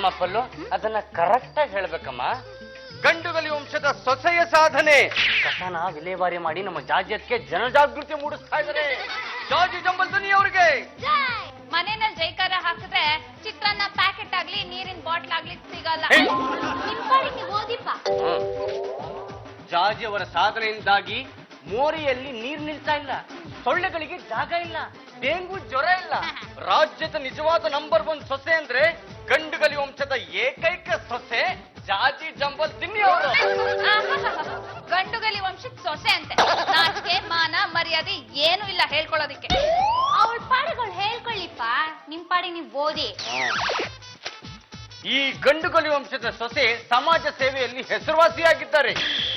ಏನಮ್ಮ ಪಲ್ಲು, ಅದನ್ನ ಕರೆಕ್ಟ್ ಆಗಿ ಹೇಳ್ಬೇಕಮ್ಮ. ಗಂಡುಗಲಿ ವಂಶದ ಸೊಸೆಯ ಸಾಧನೆ ಕಸನ ವಿಲೇವಾರಿ ಮಾಡಿ ನಮ್ಮ ಜಾಜ್ಯಕ್ಕೆ ಜನಜಾಗೃತಿ ಮೂಡಿಸ್ತಾ ಇದ್ದಾರೆ. ಜಾಜಿ ಜಂಬಲ್ ಧ್ವನಿ ಅವರಿಗೆ. ಮನೆಯಲ್ಲಿ ಜೈಕಾರ ಹಾಕಿದ್ರೆ ಚಿತ್ರಾನ್ನ ಪ್ಯಾಕೆಟ್ ಆಗ್ಲಿ ನೀರಿನ ಬಾಟ್ಲ್ ಆಗ್ಲಿ ಸಿಗಲ್ಲ. ನೀವು ಓದಿಪ್ಪ. ಜಾಜಿ ಅವರ ಸಾಧನೆಯಿಂದಾಗಿ ಮೋರಿಯಲ್ಲಿ ನೀರು ನಿಲ್ತಾ ಇಲ್ಲ, ಸೊಳ್ಳೆಗಳಿಗೆ ಜಾಗ ಇಲ್ಲ, ಡೆಂಗು ಜ್ವರ ಇಲ್ಲ. ರಾಜ್ಯದ ನಿಜವಾದ ನಂಬರ್ 1 ಸೊಸೆ ಅಂದ್ರೆ ಗಂಡುಗಲಿ ವಂಶದ ಏಕೈಕ ಸೊಸೆ ಜಾಜಿ ಜಂಬಲ್ ತಿನ್ನಿ ಅವರು. ಗಂಡುಗಲಿ ವಂಶದ ಸೊಸೆ ಅಂತೆ. ನಾಚಿಕೆ ಮಾನ ಮರ್ಯಾದೆ ಏನು ಇಲ್ಲ ಹೇಳ್ಕೊಳ್ಳೋದಿಕ್ಕೆ. ಅವಳ ಪಾಡಿಗಳು ಹೇಳ್ಕೊಳ್ಳಿಪ್ಪ, ನಿಮ್ ಪಾಡಿ ನೀವು ಓದಿ. ಈ ಗಂಡುಗಲಿ ವಂಶದ ಸೊಸೆ ಸಮಾಜ ಸೇವೆಯಲ್ಲಿ ಹೆಸರುವಾಸಿಯಾಗಿದ್ದಾರೆ.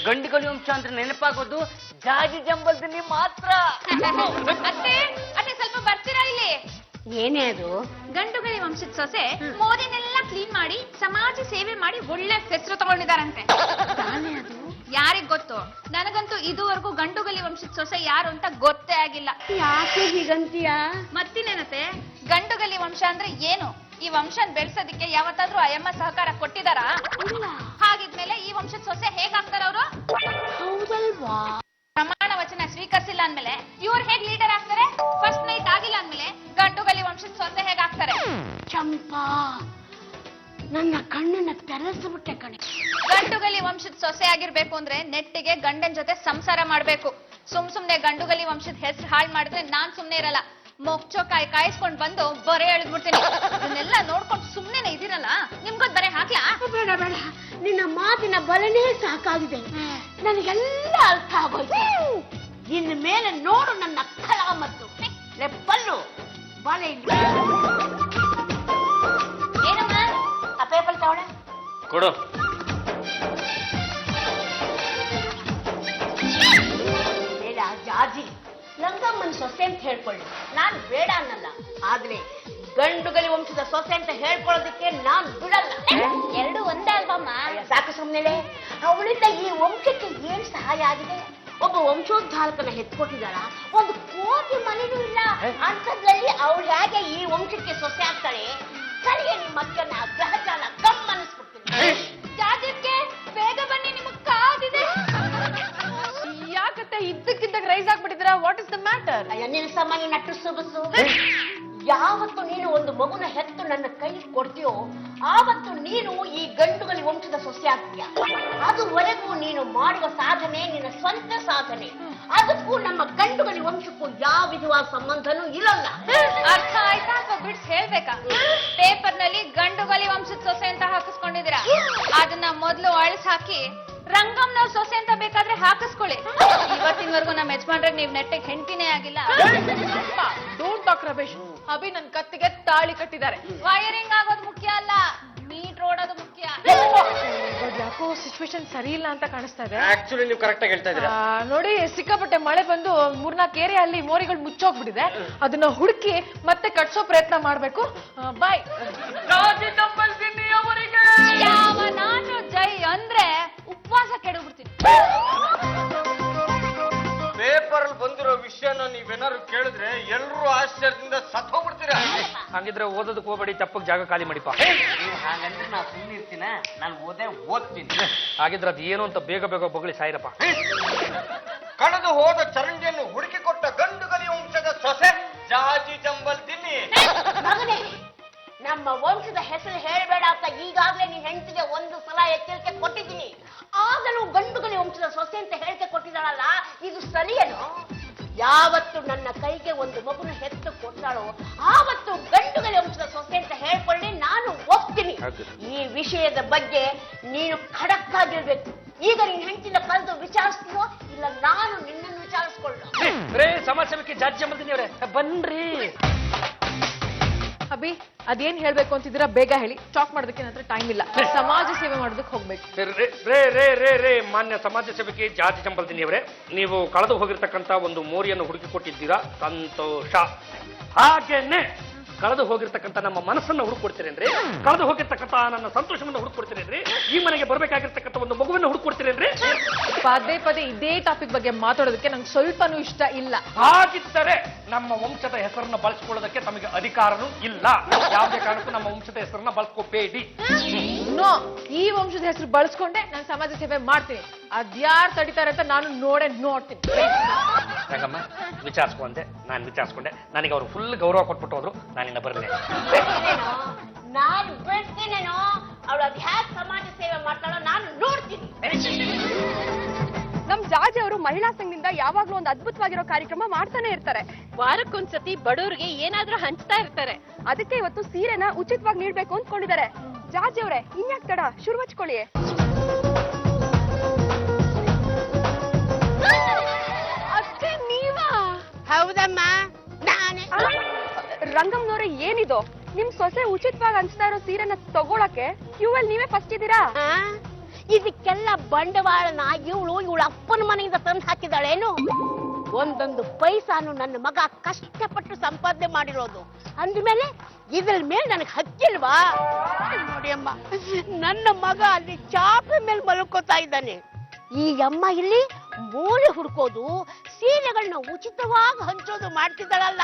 ಗಂಡುಗಲಿ ವಂಶ ಅಂದ್ರೆ ನೆನಪಾಗೋದು ಜಾಜಿ ಜಂಬಲ್ ತಿನ್ನಿ ಮಾತ್ರ. ಅತ್ತೆ ಅತ್ತೆ ಸ್ವಲ್ಪ ಬರ್ತೀರಾ ಇಲ್ಲಿ? ಏನೇ ಅದು? ಗಂಡುಗಲಿ ವಂಶದ ಸೊಸೆ ಮೋದಿನೆಲ್ಲ ಕ್ಲೀನ್ ಮಾಡಿ ಸಮಾಜ ಸೇವೆ ಮಾಡಿ ಒಳ್ಳೆ ಹೆಸರು ತಗೊಂಡಿದಾರಂತೆ. ಅದು ಯಾರಿಗ್ ಗೊತ್ತು? ನನಗಂತೂ ಇದುವರೆಗೂ ಗಂಡುಗಲಿ ವಂಶದ ಸೊಸೆ ಯಾರು ಅಂತ ಗೊತ್ತೇ ಆಗಿಲ್ಲ. ಯಾಕೆ ಹೀಗಂತೀಯ? ಮತ್ತಿನೇನತೆ, ಗಂಡುಗಲಿ ವಂಶ ಅಂದ್ರೆ ಏನು? ಈ ವಂಶನ್ ಬೆಳ್ಸೋದಿಕ್ಕೆ ಯಾವತ್ತಾದ್ರೂ ಅಯ್ಯಮ್ಮ ಸಹಕಾರ ಕೊಟ್ಟಿದಾರಾ? ಹಾಗಿದ್ಮೇಲೆ ಈ ವಂಶದ ಸೊಸೆ ಹೇಗಾಗ್ತಾರ ಅವರು? ಹೌದಲ್ವಾ? ಪ್ರಮಾಣ ವಚನ ಸ್ವೀಕರಿಸಿಲ್ಲ ಅಂದ್ಮೇಲೆ ಇವ್ರು ಹೇಗ್ ಲೀಡರ್ ಆಗ್ತಾರೆ? ಫಸ್ಟ್ ನೈಟ್ ಆಗಿಲ್ಲ ಅಂದ್ಮೇಲೆ ಗಂಡುಗಲಿ ವಂಶದ ಸೊಸೆ ಹೇಗಾಗ್ತಾರೆ? ಚಂಪಾ, ನನ್ನ ಕಣ್ಣನ್ನ ತೆರೆಸ್ಬಿಟ್ಟೆ ಕಣೆ. ಗಂಡುಗಲಿ ವಂಶದ ಸೊಸೆ ಆಗಿರ್ಬೇಕು ಅಂದ್ರೆ ನೆಟ್ಟಿಗೆ ಗಂಡನ್ ಜೊತೆ ಸಂಸಾರ ಮಾಡ್ಬೇಕು. ಸುಮ್ನೆ ಗಂಡುಗಲಿ ವಂಶದ ಹೆಸರು ಹಾಳು ಮಾಡಿದ್ರೆ ನಾನ್ ಸುಮ್ನೆ ಇರಲ್ಲ. ಮೊಗ್ಚೋ ಕಾಯಿಸ್ಕೊಂಡ್ ಬಂದು ಬರೆ ಎಳೆದ್ಬಿಡ್ತೀನಿ. ಇದನ್ನೆಲ್ಲ ನೋಡ್ಕೊಂಡು ಸುಮ್ನೆ ಇದೀರಲ್ಲ, ನಿಮ್ಗೊದ್ ಬರೆ ಹಾಕ್ಲಾ? ಬೇಡ ಬೇಡ, ನಿನ್ನ ಮಾತಿನ ಬಲನೇ ಸಾಕಾಗಿದೆ. ನನಗೆಲ್ಲ ಅರ್ಥ ಆಗೋಯ್ತು. ಇನ್ನು ಮೇಲೆ ನೋಡು ನನ್ನ ಕಲ ಮತ್ತು ಲೆಪ್ಪಲ್ಲು ಬಲೆ. ಏನಮ್ಮ ಆ ಪೇಪರ್ ತಗೊಳ್ಳೆ ಕೊಡು. ಬೇಡ ಜಾಜಿ, ಲಂಗಮ್ಮನ ಸೊಸೆ ಅಂತ ಹೇಳ್ಕೊಳ್ಳಿ, ನಾನ್ ಬೇಡ ಅನ್ನಲ್ಲ. ಆದ್ರೆ ಗಂಡುಗಲಿ ವಂಶದ ಸೊಸೆ ಅಂತ ಹೇಳ್ಕೊಳ್ಳೋದಕ್ಕೆ ನಾನ್ ಬಿಡಲ್ಲ. ಎರಡು ಒಂದೇ ಅಲ್ವಮ್ಮ? ಸಾಕು ಸುಮ್ಮನೆ. ಅವಳಿಂದ ಈ ವಂಶಕ್ಕೆ ಏನ್ ಸಹಾಯ ಆಗಿದೆ? ಒಬ್ಬ ವಂಶೋದ್ಧಾರಕನ ಹೆತ್ಕೊಟ್ಟಿದ್ದಾಳ, 1 ಕೋಟಿ ಮನೆನೂ ಇಲ್ಲ. ಅಂಥದ್ರಲ್ಲಿ ಅವಳು ಹೇಗೆ ಈ ವಂಶಕ್ಕೆ ಸೊಸೆ ಆಗ್ತಾಳೆ? ಸರಿಯೇ ನಿಮ್ಮ ಅಕ್ಕನ ಗ್ರಹಚಾರ ಗಮ್ಮನಿಸ್ಬಿಡ್ತೀನಿ. ಜಾಜಿಗೆ ಬೇಗ ಬನ್ನಿ, ನಿಮಗ್ ಕಾದಿದೆ. ಯಾಕತ್ತೆ ಇದ್ದಕ್ಕಿದ್ದಾಗ ರೈಸ್ ಆಗ್ಬಿಟ್ಟಿದ್ರ? What is the matter? ಅಯ್ಯ ನಿಲ್ಸಮ್ಮ, ನೀನ್ ನಟ್ಟು ಸುಬಸು. ಯಾವತ್ತು ನೀನು ಒಂದು ಮಗುನ ಹೆತ್ತು ನನ್ನ ಕೈ ಕೊಡ್ತೀಯೋ ಆವತ್ತು ನೀನು ಈ ಗಂಡುಗಲಿ ವಂಶದ ಸೊಸೆ ಆಗ್ತೀಯ. ಅದುವರೆಗೂ ನೀನು ಮಾಡುವ ಸಾಧನೆ ನಿನ್ನ ಸ್ವಂತ ಸಾಧನೆ. ಅದಕ್ಕೂ ನಮ್ಮ ಗಂಡುಗಲಿ ವಂಶಕ್ಕೂ ಯಾವ ವಿಧವಾದ ಸಂಬಂಧನೂ ಇರಲ್ಲ. ಅರ್ಥ ಆಯ್ತಾ ಅಥವಾ ಬಿಡ್ಸ್ ಹೇಳ್ಬೇಕಾ? ಪೇಪರ್ ನಲ್ಲಿ ಗಂಡುಗಲಿ ವಂಶದ ಸೊಸೆ ಅಂತ ಹಾಕಿಸ್ಕೊಂಡಿದ್ದೀರಾ. ಅದನ್ನ ಮೊದ್ಲು ಅಳಿಸ್ ಹಾಕಿ ರಂಗಮ್ನವ್ರ ಸೊಸೆ ಅಂತ ಬೇಕಾದ್ರೆ ಹಾಕಿಸ್ಕೊಳ್ಳಿ. ಇವತ್ತಿನವರೆಗೂ ನಮ್ಮ ಯಜಮಾನ್ರಿಗೆ ನೀವ್ ನೆಟ್ಟಿಗೆ ಹೆಂಡತಿನೇ ಆಗಿಲ್ಲ. Don't talk rubbish. ಅಭಿ ನನ್ ಕತ್ತಿಗೆ ತಾಳಿ ಕಟ್ಟಿದ್ದಾರೆ. ವೈರಿಂಗ್ ಆಗೋದು ಮುಖ್ಯ ಅಲ್ಲ, ಮೀಟರ್ ಓಡೋದು ಮುಖ್ಯ. ಯಾಕೋ ಸಿಚುವೇಶನ್ ಸರಿ ಇಲ್ಲ ಅಂತ ಕಾಣಿಸ್ತಾ ಇದೆ. ಆಕ್ಚುಲಿ ನೀವು ಕರೆಕ್ಟ್ ಆಗಿ ಹೇಳ್ತಾ ಇದ್ದೀರಾ. ನೋಡಿ, ಸಿಕ್ಕಾಪಟ್ಟೆ ಮಳೆ ಬಂದು 3-4 ಏರಿಯಲ್ಲಿ ಮೋರಿಗಳು ಮುಚ್ಚೋಗ್ಬಿಟ್ಟಿದೆ. ಅದನ್ನ ಹುಡುಕಿ ಮತ್ತೆ ಕಟ್ಸೋ ಪ್ರಯತ್ನ ಮಾಡ್ಬೇಕು. ಬಾಯ್. ಜಾಜಿ ಜಂಬಲ್ ತಿನ್ನಿ ಅವರಿಗೆ. ಯಾವ ನಾನು ಜೈ ಅಂದ್ರೆ ಉಪವಾಸ ಕೆಡಬಿಡ್ತೀನಿ. ಪೇಪರ್ ಅಲ್ಲಿ ಬಂದಿರೋ ವಿಷಯನ ನೀವೇನಾದ್ರು ಕೇಳಿದ್ರೆ ಎಲ್ಲರೂ ಆಶ್ಚರ್ಯದಿಂದ ಸತ್ತೋಗ್ಬಿಡ್ತೀರಾ. ಹಾಗಿದ್ರೆ ಓದೋದಕ್ಕೆ ಹೋಗ್ಬೇಡಿ, ತಪ್ಪಕ್ ಜಾಗ ಖಾಲಿ ಮಾಡಿಪ್ಪ. ನೀವು ಹಾಗಂದ್ರೆ ನಾ ಸುಮ್ಮನೆ ಇರ್ತೀನ, ನಾನು ಓದ್ತೀನಿ. ಹಾಗಿದ್ರೆ ಅದು ಏನು ಅಂತ ಬೇಗ ಬೇಗ ಬೊಗಳಿ ಸಾಯಿರಪ್ಪ. ಕಳೆದು ಹೋದ ಚರಂಡಿಯನ್ನು ಹುಡುಕಿ ಕೊಟ್ಟ ಗಂಡುಗಲಿ ವಂಶದ ಸೊಸೆ ಜಾಜಿ ಜಂಬಲ್ ತಿನ್ನಿ. ಮಗನೇ, ನಮ್ಮ ವಂಶದ ಹೆಸರು ಹೇಳಬೇಡ ಅಂತ ಈಗಾಗಲೇ ನೀನ್ ಹೆಂಡತಿಗೆ 1 ಸಲ ಎಚ್ಚರಿಕೆ ಕೊಟ್ಟಿದ್ದೀನಿ. ಆಗಲೂ ಗಂಡುಗಲಿ ವಂಶದ ಸೊಸೆ ಅಂತ ಹೇಳಿಕೆ ಕೊಟ್ಟಿದ್ದಾಳಲ್ಲ, ಇದು ಸರಿಯೇನು? ಯಾವತ್ತು ನನ್ನ ಕೈಗೆ ಒಂದು ಮಗುನ ಹೆತ್ತು ಕೊಟ್ಟಾಳೋ ಆವತ್ತು ಗಂಡುಗಲಿ ವಂಶದ ಸೊಸೆ ಅಂತ ಹೇಳ್ಕೊಳ್ಳಿ, ನಾನು ಒಪ್ತೀನಿ. ಈ ವಿಷಯದ ಬಗ್ಗೆ ನೀನು ಖಡಕ್ ಆಗಿರ್ಬೇಕು. ಈಗ ನೀನ್ ಹೆಂಡತಿನ ಕರೆದು ವಿಚಾರಿಸ್ತೀಯೋ ಇಲ್ಲ ನಾನು ನಿನ್ನನ್ನು ವಿಚಾರಿಸ್ಕೊಳ್ಳೋ? ಸಮಾಜ ಸೇವಕಿ ಜಾಜಿ ಜಂಬಲ್ ತಿನ್ನಿ ಅವರೇ, ಬನ್ರಿ. ಅಭಿ, ಅದೇನ್ ಹೇಳ್ಬೇಕು ಅಂತಿದ್ದೀರಾ ಬೇಗ ಹೇಳಿ. ಟಾಕ್ ಮಾಡೋದಕ್ಕೆ ನನ್ನ ಹತ್ರ ಟೈಮ್ ಇಲ್ಲ. ಸಮಾಜ ಸೇವೆ ಮಾಡೋದಕ್ಕೆ ಹೋಗ್ಬೇಕು. ರೇ ಮಾನ್ಯ ಸಮಾಜ ಸೇವಕಿ ಜಾಜಿ ಜಂಬಲ್ ತಿನ್ನಿ ಅವರೇ, ನೀವು ಕಳೆದು ಹೋಗಿರ್ತಕ್ಕಂತ ಒಂದು ಮೋರಿಯನ್ನು ಹುಡುಕಿ ಕೊಟ್ಟಿದ್ದೀರಾ, ಸಂತೋಷ. ಹಾಗೇನೆ ಕಳೆದು ಹೋಗಿರ್ತಕ್ಕಂಥ ನಮ್ಮ ಮನಸ್ಸನ್ನ ಹುಡುಕೊಡ್ತೀರೇನ್ರಿ? ಕಳೆದು ಹೋಗಿರ್ತಕ್ಕಂಥ ನನ್ನ ಸಂತೋಷವನ್ನು ಹುಡುಕೊಡ್ತೀರೇನ್ರಿ? ಈ ಮನೆಗೆ ಬರ್ಬೇಕಾಗಿರ್ತಕ್ಕಂಥ ಒಂದು ಮಗುವನ್ನು ಹುಡುಕೊಡ್ತೀರೇನ್ರಿ? ಪದೇ ಪದೇ ಇದೇ ಟಾಪಿಕ್ ಬಗ್ಗೆ ಮಾತಾಡೋದಕ್ಕೆ ನಂಗೆ ಸ್ವಲ್ಪನೂ ಇಷ್ಟ ಇಲ್ಲ. ಹಾಗಿದ್ದರೆ ನಮ್ಮ ವಂಶದ ಹೆಸರನ್ನ ಬಳಸ್ಕೊಳ್ಳೋದಕ್ಕೆ ತಮಗೆ ಅಧಿಕಾರನೂ ಇಲ್ಲ. ಯಾವುದೇ ಕಾರಣಕ್ಕೂ ನಮ್ಮ ವಂಶದ ಹೆಸರನ್ನ ಬಳಸ್ಕೋಬೇಡಿ. ನೋ, ಈ ವಂಶದ ಹೆಸರು ಬಳಸ್ಕೊಂಡೆ ನಾನು ಸಮಾಜ ಸೇವೆ ಮಾಡ್ತೀನಿ. ಅದ್ಯಾರು ತಡಿತಾರೆ ಅಂತ ನಾನು ನೋಡ್ತೀನಿ. ಯಾಕಮ್ಮ ವಿಚಾರಿಸ್ಕೊಂಡೆ, ನಾನು ವಿಚಾರಿಸ್ಕೊಂಡೆ, ನನಗೆ ಅವರು ಫುಲ್ ಗೌರವ ಕೊಟ್ಬಿಟ್ಟು ಹೋದ್ರು. ನಾನಿನ್ನ ಬರಲೇ. ನಾನು ಬಿಡ್ತೀನೇನೋ, ಅವಳು ಅದ್ ಹ್ಯಾಕ್ ಸಮಾಜ ಸೇವೆ ಮಾಡ್ತಾಳೋ ನಾನು ನೋಡ್ತೀನಿ. ನಮ್ ಜಾಜಿ ಅವರು ಮಹಿಳಾ ಸಂಘದಿಂದ ಯಾವಾಗ್ಲೂ ಒಂದು ಅದ್ಭುತವಾಗಿರೋ ಕಾರ್ಯಕ್ರಮ ಮಾಡ್ತಾನೆ ಇರ್ತಾರೆ. ವಾರಕ್ಕೊಂದ್ಸತಿ ಬಡವರಿಗೆ ಏನಾದ್ರೂ ಹಂಚ್ತಾ ಇರ್ತಾರೆ. ಅದಕ್ಕೆ ಇವತ್ತು ಸೀರೆನ ಉಚಿತವಾಗಿ ನೀಡ್ಬೇಕು ಅಂದ್ಕೊಂಡಿದ್ದಾರೆ. ಜಾಜಿ ಅವರೇ, ಇನ್ಯಾಕ್ ತಡ, ಶುರು ಹಚ್ಕೊಳ್ಳಿ. ಅಷ್ಟೇ ನೀವಾ? ಹೌದಮ್ಮ, ನಾನೇ. ರಂಗಮ್ಮನವ್ರೆ, ಏನಿದು? ನಿಮ್ ಸೊಸೆ ಉಚಿತವಾಗಿ ಹಂಚ್ತಾ ಇರೋ ಸೀರೆನ ತಗೊಳಕ್ಕೆ ಕ್ಯೂ ಅಲ್ಲಿ ನೀವೇ ಫಸ್ಟ್ ಇದ್ದೀರಾ? ಇದಕ್ಕೆಲ್ಲ ಬಂಡವಾಳನ ಇವಳ ಅಪ್ಪನ ಮನೆಯಿಂದ ತಂದು ಹಾಕಿದಾಳೇನು? ಒಂದೊಂದು ಪೈಸಾನು ನನ್ನ ಮಗ ಕಷ್ಟಪಟ್ಟು ಸಂಪಾದನೆ ಮಾಡಿರೋದು ಅಂದ್ಮೇಲೆ ಇದ್ರ ಮೇಲೆ ನನಗೆ ಹಕ್ಕಿಲ್ವಾ? ನೋಡಿ ಅಮ್ಮ, ನನ್ನ ಮಗ ಅಲ್ಲಿ ಚಾಪೆ ಮೇಲೆ ಮಲ್ಕೋತಾ ಇದ್ದಾನೆ. ಈ ಅಮ್ಮ ಇಲ್ಲಿ ಮೂಲೆ ಹುಡ್ಕೋದು, ಸೀರೆಗಳನ್ನ ಉಚಿತವಾಗಿ ಹಂಚೋದು ಮಾಡ್ತಿದ್ದಾಳಲ್ಲ,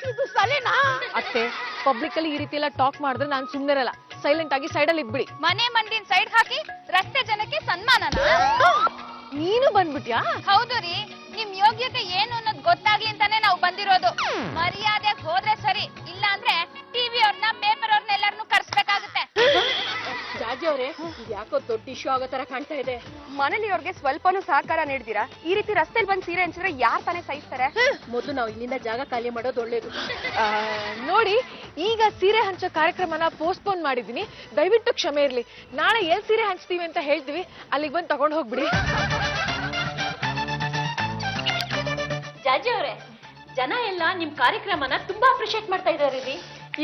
ಇದು ಸರಿನಾ? ಅತ್ತೆ, ಪಬ್ಲಿಕ್ ಅಲ್ಲಿ ಈ ರೀತಿ ಎಲ್ಲ ಟಾಕ್ ಮಾಡಿದ್ರೆ ನಾನು ಸುಮ್ಮನಿರಲ್ಲ. ಸೈಲೆಂಟ್ ಆಗಿ ಸೈಡ್ ಅಲ್ಲಿ ಇದ್ಬಿಡಿ. ಮನೆ ಮಂದಿನ ಸೈಡ್ ಹಾಕಿ ರಸ್ತೆ ಜನಕ್ಕೆ ಸನ್ಮಾನನ? ನೀನು ಬಂದ್ಬಿಟ್ಯಾ? ಹೌದು ರೀ, ನಿಮ್ ಯೋಗ್ಯತೆ ಏನು ಅನ್ನೋದು ಗೊತ್ತಾಗ್ಲಿ ಅಂತಾನೆ ನಾವು ಬಂದಿರೋದು. ಮರ್ಯಾದೆ ಹೋದ್ರೆ ಸರಿ, ಇಲ್ಲ ಅಂದ್ರೆ ಟಿವಿ ಅವ್ರನ್ನ, ಪೇಪರ್ ಅವ್ರನ್ನ ಎಲ್ಲರನ್ನು ಕರ್ಸ್ಬೇಕಾಗುತ್ತೆ. ಜಾಜಿ ಅವರೇ, ಯಾಕೋ ದೊಡ್ಡ ಇಶ್ಯೂ ಆಗೋ ತರ ಕಾಣ್ತಾ ಇದೆ. ಮನೇಲಿ ಅವ್ರಿಗೆ ಸ್ವಲ್ಪನೂ ಸಹಕಾರ ನೀಡ್ತೀರಾ? ಈ ರೀತಿ ರಸ್ತೆಲಿ ಬಂದು ಸೀರೆ ಹಂಚಿದ್ರೆ ಯಾರ್ ತಾನೇ ಸಹಿಸ್ತಾರೆ? ಮೊದಲು ನಾವು ಇಲ್ಲಿಂದ ಜಾಗ ಖಾಲಿ ಮಾಡೋದು ಒಳ್ಳೇದು. ನೋಡಿ, ಈಗ ಸೀರೆ ಹಂಚೋ ಕಾರ್ಯಕ್ರಮನ ಪೋಸ್ಟ್ಪೋನ್ ಮಾಡಿದೀನಿ. ದಯವಿಟ್ಟು ಕ್ಷಮೆ ಇರ್ಲಿ. ನಾಳೆ ಎಲ್ ಸೀರೆ ಹಂಚ್ತೀವಿ ಅಂತ ಹೇಳ್ತೀವಿ, ಅಲ್ಲಿಗೆ ಬಂದು ತಗೊಂಡು ಹೋಗ್ಬಿಡಿ. ಜಾಜಿ ಅವರೇ, ಜನ ಎಲ್ಲ ನಿಮ್ ಕಾರ್ಯಕ್ರಮನ ತುಂಬಾ ಅಪ್ರಿಶಿಯೇಟ್ ಮಾಡ್ತಾ ಇದಾರೆ.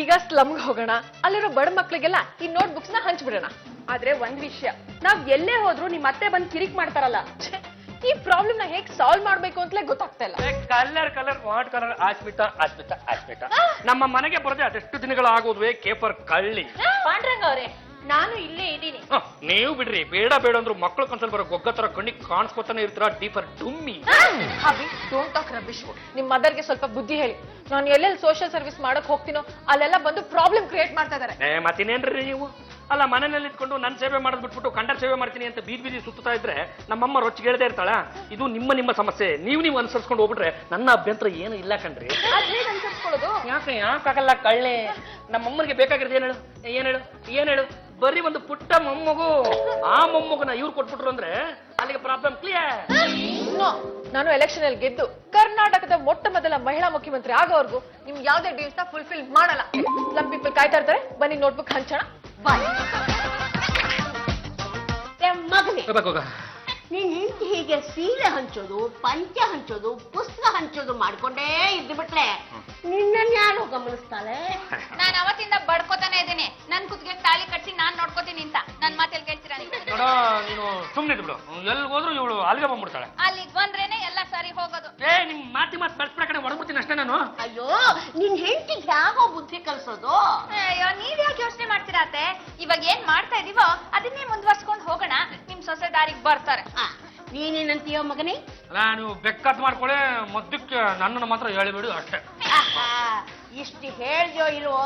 ಈಗ ಸ್ಲಮ್ಗೆ ಹೋಗೋಣ. ಅಲ್ಲಿರೋ ಬಡ ಮಕ್ಳಿಗೆಲ್ಲ ಈ ನೋಟ್ ಬುಕ್ಸ್ ನ ಹಂಚ್ಬಿಡೋಣ. ಆದ್ರೆ ಒಂದ್ ವಿಷಯ, ನಾವ್ ಎಲ್ಲೇ ಹೋದ್ರು ನಿಮ್ ಅತ್ತೆ ಬಂದ್ ಕಿರಿಕ್ ಮಾಡ್ತಾರಲ್ಲ, ಈ ಪ್ರಾಬ್ಲಮ್ ನ ಹೇಗ್ ಸಾಲ್ವ್ ಮಾಡ್ಬೇಕು ಅಂತಲೇ ಗೊತ್ತಾಗ್ತಾ ಇಲ್ಲ. Colour what colour Asmita. ನಮ್ಮ ಮನೆಗೆ ಬರದೆ ಅದೆಷ್ಟು ದಿನಗಳಾಗೋದ್ವೆ ಕೇಪರ್ ಕಳ್ಳಿ. ಪಾಂಡ್ರಂಗ ಅವರೇ, ನಾನು ಇಲ್ಲೇ ಇದ್ದೀನಿ. ನೀವು ಬಿಡ್ರಿ, ಬೇಡ ಅಂದ್ರು ಮಕ್ಕಳು ಕನ್ಸಲ್ ಬರೋ ಗೊಗ್ಗ ತರ ಕಣ್ಣಿಗೆ ಕಾಣಿಸ್ಕೊತಾನೆ ಇರ್ತೀರಾ. ಡೀಪರ್ ಡುಮ್ಮಿ. ಹಾಬಿ, ಡೋಂಟ್ ಟಾಕ್ ರಬಿಶ್. ನಿಮ್ ಮದರ್ಗೆ ಸ್ವಲ್ಪ ಬುದ್ಧಿ ಹೇಳಿ. ನಾನು ಎಲ್ಲೆಲ್ಲಿ ಸೋಷಿಯಲ್ ಸರ್ವಿಸ್ ಮಾಡಕ್ ಹೋಗ್ತೀನೋ ಅಲ್ಲೆಲ್ಲ ಬಂದು ಪ್ರಾಬ್ಲಮ್ ಕ್ರಿಯೇಟ್ ಮಾಡ್ತಾ ಇದಾರೆ. ಮತ್ತಿನೇನ್ರಿ ನೀವು? ಅಲ್ಲ, ಮನೆಯಲ್ಲಿ ಇಟ್ಕೊಂಡು ನನ್ನ ಸೇವೆ ಮಾಡೋದ್ ಬಿಟ್ಬಿಟ್ಟು ಕಂಡರ್ ಸೇವೆ ಮಾಡ್ತೀನಿ ಅಂತ ಬೀದಿ ಸುತ್ತಾ ಇದ್ರೆ ನಮ್ಮಮ್ಮ ರೊಚ್ಚಿಗೆ ಹೇಳ್ದೇ ಇರ್ತಾಳ. ಇದು ನಿಮ್ಮ ಸಮಸ್ಯೆ. ನೀವು ಅನುಸರಿಸ್ಕೊಂಡು ಹೋಗ್ಬಿಟ್ರೆ ನನ್ನ ಅಭ್ಯಂತರ ಏನು ಇಲ್ಲ ಕಣ್ರಿ. ಅನ್ಸರ್ಸ್ಕೊಳ್ಳೋದು ಯಾಕಾಗಲ್ಲ ಕಳ್ಳೆ? ನಮ್ಮಮ್ಮನಿಗೆ ಬೇಕಾಗಿರೋದು ಏನ್ ಹೇಳು? ಬರೀ ಒಂದು ಪುಟ್ಟ ಮೊಮ್ಮಗು. ಆ ಮೊಮ್ಮಗುನ ಇವ್ರು ಕೊಟ್ಬಿಟ್ರು ಅಂದ್ರೆ ಅಲ್ಲಿಗೆ ಪ್ರಾಬ್ಲಮ್ ಕ್ಲಿಯರ್. ನಾನು ಎಲೆಕ್ಷನ್ ಅಲ್ಲಿ ಗೆದ್ದು ಕರ್ನಾಟಕದ ಮೊಟ್ಟ ಮೊದಲ ಮಹಿಳಾ ಮುಖ್ಯಮಂತ್ರಿ ಆಗೋವರೆಗೂ ನಿಮ್ ಯಾವ್ದೇ ಡ್ರೀಮ್ಸ್ ನ ಫುಲ್ಫಿಲ್ ಮಾಡಲ್ಲ. ಸಮ್ ಪೀಪಲ್ ಕಾಯ್ತಾ ಇರ್ತಾರೆ. ಬನ್ನಿ ನೋಟ್ಬುಕ್ ಹಂಚೋಣ. ಬಾಯ್. ಮಗನೇ, ನೀನ್ ಹೆಂಡತಿ ಹೀಗೆ ಸೀರೆ ಹಂಚೋದು, ಪಂಚ ಹಂಚೋದು, ಪುಸ್ತಕ ಹಂಚೋದು ಮಾಡ್ಕೊಂಡೇ ಇದ್ದು ಬಿಟ್ರೆ ನಿನ್ನನ್ ಯಾರು ಗಮನಿಸ್ತಾಳೆ? ನಾನು ಅವತ್ತಿಂದ ಬಡ್ಕೋತಾನೆ ಇದ್ದೀನಿ. ನನ್ ಕುತ್ತಿಗೆ ತಾಳಿ ಕಟ್ಸಿ ನಾನ್ ನೋಡ್ಕೋತೀನಿ ಅಂತ. ನನ್ ಮಾತೆಲ್ಲಿ ಕೇಳ್ತೀರಾ ನೀವು? ನೋಡ, ನೀನು ಸುಮ್ಮನೆ ಬಿಡು. ಎಲ್ಲಿ ಹೋದ್ರು ಇವಳು ಅಲ್ಲಿಗೆ ಬಂದ್ಬಿಡ್ತಾಳೆ. ಅಲ್ಲಿಗೆ ಬಂದ್ರೇನೆ ಎಲ್ಲ ಸರಿ ಹೋಗೋದು. ನಿಮ್ ಮಾತು ಬೆಳೆಸ್ಬಿಡ ಕಡೆ ಹೊಡೆದ್ಬಿಡ್ತೀನಿ ಅಷ್ಟೇ ನಾನು. ಅಯ್ಯೋ, ನಿನ್ ಹೆಂಡತಿಗೆ ಯಾಗೋ ಬುದ್ಧಿ ಕಲ್ಸೋದು? ಅಯ್ಯೋ, ನೀವ್ ಯಾಕೆ ಯೋಚನೆ ಮಾಡ್ತೀರಾ ಅತ್ತೆ? ಇವಾಗ ಏನ್ ಮಾಡ್ತಾ ಇದೀವೋ ಅದನ್ನೇ ಮುಂದುವರ್ಸ್ಕೊಂಡು ಹೋಗೋಣ. ನಿಮ್ ಸೊಸೆ ದಾರಿಗೆ ಬರ್ತಾರೆ. ನೀನೇನಂತೀಯೋ ಮಗನೇ? ಅಲ್ಲ, ನೀವು ಬೆಕ್ಕತ್ ಮಾಡ್ಕೊಳ್ಳಿ. ಮದ್ದಕ್ಕೆ ನನ್ನನ್ನು ಮಾತ್ರ ಹೇಳಿಬಿಡು ಅಷ್ಟೇ. ಇಷ್ಟು ಹೇಳ್ದೋ ಇಲ್ವೋ